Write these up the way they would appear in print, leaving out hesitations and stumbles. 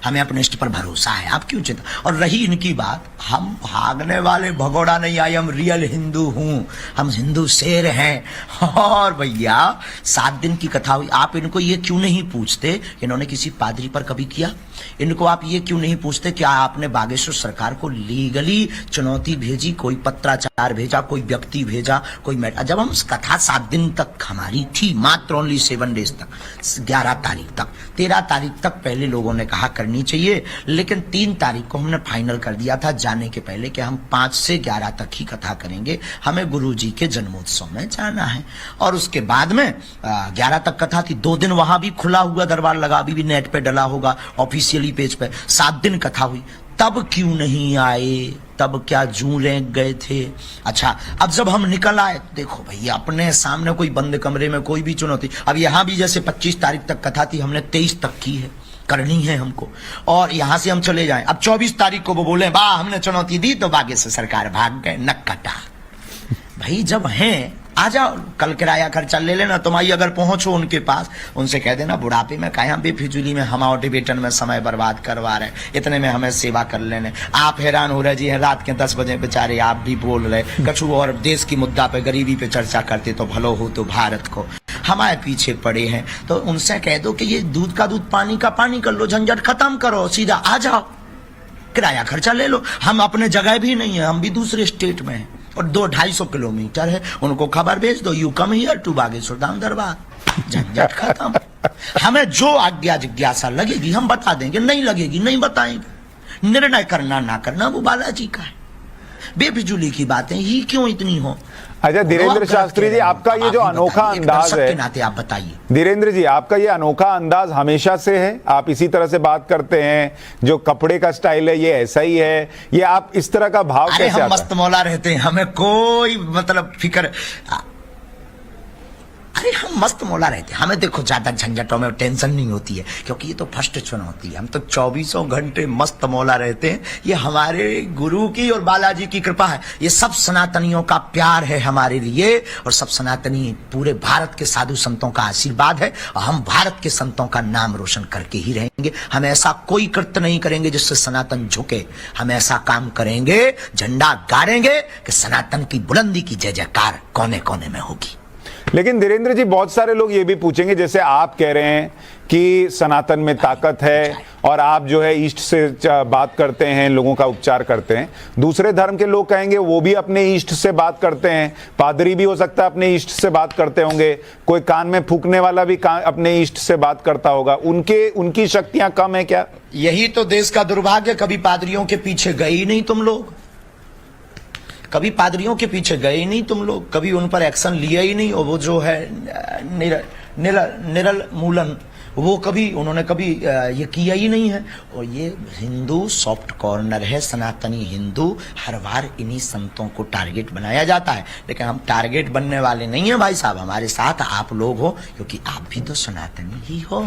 हमें अपने इष्ट पर भरोसा है, आप क्यों चिंता। और रही इनकी बात, हम भागने वाले भगोड़ा नहीं आए, हम रियल हिंदू हूं, हम हिंदू शेर हैं। और भैया 7 दिन की कथा हुई, आप इनको ये क्यों नहीं पूछते इन्होंने किसी पादरी पर कभी किया, इनको आप ये क्यों नहीं पूछते क्या आपने बागेश्वर सरकार को लीगली चुनौती भेजी, कोई पत्राचार भेजा, कोई व्यक्ति भेजा, कोई जब हम कथा 7 दिन तक हमारी थी, मात्र ओनली 7 डेज तक, 11 तारीख तक, 13 तारीख तक पहले लोगों ने कहा करनी चाहिए, लेकिन 3 तारीख को हमने फाइनल कर दिया था जाने के पहले कि हम 5 से 11 तक ही कथा करेंगे, हमें गुरुजी के जन्मोत्सव में जाना है। और उसके बाद में 11 तक कथा थी, 2 दिन वहां भी खुला हुआ दरबार लगा, अभी भी नेट पे डला होगा ऑफिशियली पेज पे, 7 दिन कथा हुई, तब क्यों नहीं आए, तब क्या जूं रेंग गए थे। अच्छा, अब जब हम निकल आए, देखो भैया अपने सामने कोई बंद कमरे में कोई भी चुनौती, अब यहां भी जैसे 25 तारीख तक कथा थी, हमने 23 तक की है, करनी है हमको, और यहां से हम चले जाएं, अब 24 तारीख को वो बोले वाह हमने चुनौती दी तो बागेश्वर सरकार भाग गए, नक कटा। भाई जब हैं आ जाओ, कल किराया खर्चा ले लेना, तुम्हारी अगर पहुंचो उनके पास, उनसे कह देना बुढ़ापे में कहा बेफिजूली में हम टिबेटन में समय बर्बाद करवा रहे, इतने में हमें सेवा कर लेने। आप हैरान हो रहे जी हैं, रात के 10 बजे बेचारे आप भी बोल रहे कछु और देश की मुद्दा पे, गरीबी पे चर्चा करते तो भलो हो तो भारत को, हमारे पीछे पड़े हैं। तो उनसे कह दो कि ये दूध का दूध पानी का पानी कर लो, झंझट खत्म करो, सीधा आ जाओ, किराया खर्चा ले लो। हम अपने जगह भी नहीं है, हम भी दूसरे स्टेट में हैं और 200-250 किलोमीटर है, उनको खबर भेज दो you come here to Bageshwar Dham darbar, झंझट खत्म। हमें जो आज्ञा जिज्ञासा लगेगी हम बता देंगे, नहीं लगेगी नहीं बताएंगे, निर्णय करना ना करना वो बालाजी का है। बेफिजूली की बातें ही क्यों इतनी हो। अच्छा धीरेन्द्र शास्त्री जी, आपका ये जो अनोखा अंदाज है, नाते आप बताइए धीरेन्द्र जी, आपका ये अनोखा अंदाज हमेशा से है, आप इसी तरह से बात करते हैं, जो कपड़े का स्टाइल है ये ऐसा ही है, ये आप इस तरह का भाव कैसे आता है? हम मस्त मौला रहते हैं, हमें कोई मतलब फिक्र, अरे हम मस्त मौला रहते हैं, हमें देखो ज्यादा झंझटों में टेंशन नहीं होती है, क्योंकि ये तो फर्स्ट चुनौती है, हम तो 24 घंटे मस्त मौला रहते हैं। ये हमारे गुरु की और बालाजी की कृपा है, ये सब सनातनियों का प्यार है हमारे लिए, और सब सनातनी पूरे भारत के साधु संतों का आशीर्वाद है, और हम भारत के संतों का नाम रोशन करके ही रहेंगे। हम ऐसा कोई कृत्य नहीं करेंगे जिससे सनातन झुके, हम ऐसा काम करेंगे, झंडा गाड़ेंगे कि सनातन की बुलंदी की जय जयकार कोने कोने में होगी। लेकिन धीरेन्द्र जी, बहुत सारे लोग ये भी पूछेंगे, जैसे आप कह रहे हैं कि सनातन में ताकत है और आप जो है ईष्ट से बात करते हैं, लोगों का उपचार करते हैं, दूसरे धर्म के लोग कहेंगे वो भी अपने ईष्ट से बात करते हैं, पादरी भी हो सकता है अपने ईष्ट से बात करते होंगे, कोई कान में फूंकने वाला भी अपने ईष्ट से बात करता होगा, उनकी शक्तियां कम है क्या? यही तो देश का दुर्भाग्य, कभी पादरियों के पीछे गए ही नहीं तुम लोग, कभी पादरियों के पीछे गए ही नहीं तुम लोग, कभी उन पर एक्शन लिया ही नहीं। और वो जो है निरल मूलन, वो कभी उन्होंने कभी ये किया ही नहीं है। और ये हिंदू सॉफ्ट कॉर्नर है, सनातनी हिंदू, हर बार इन्हीं संतों को टारगेट बनाया जाता है, लेकिन हम टारगेट बनने वाले नहीं हैं भाई साहब, हमारे साथ आप लोग हो, क्योंकि आप भी तो सनातनी ही हो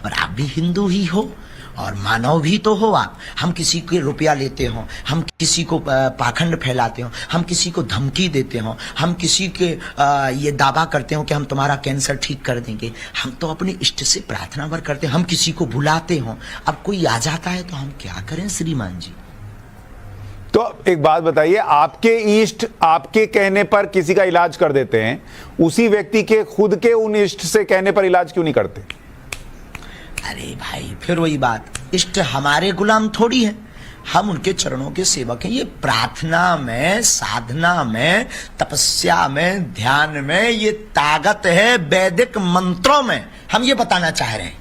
और आप भी हिंदू ही हो और मानव भी तो हो आप। हम किसी के रुपया लेते हो, हम किसी को पाखंड फैलाते हो, हम किसी को धमकी देते हो, हम किसी के ये दावा करते हो कि हम तुम्हारा कैंसर ठीक कर देंगे, हम तो अपने इष्ट से प्रार्थना वर करते हैं, हम किसी को बुलाते हो, अब कोई आ जाता है तो हम क्या करें श्रीमान जी। तो एक बात बताइए, आपके इष्ट आपके कहने पर किसी का इलाज कर देते हैं, उसी व्यक्ति के खुद के उन इष्ट से कहने पर इलाज क्यों नहीं करते? अरे भाई फिर वही बात, इष्ट हमारे गुलाम थोड़ी है, हम उनके चरणों के सेवक हैं। ये प्रार्थना में, साधना में, तपस्या में, ध्यान में ये ताकत है, वैदिक मंत्रों में, हम ये बताना चाह रहे हैं।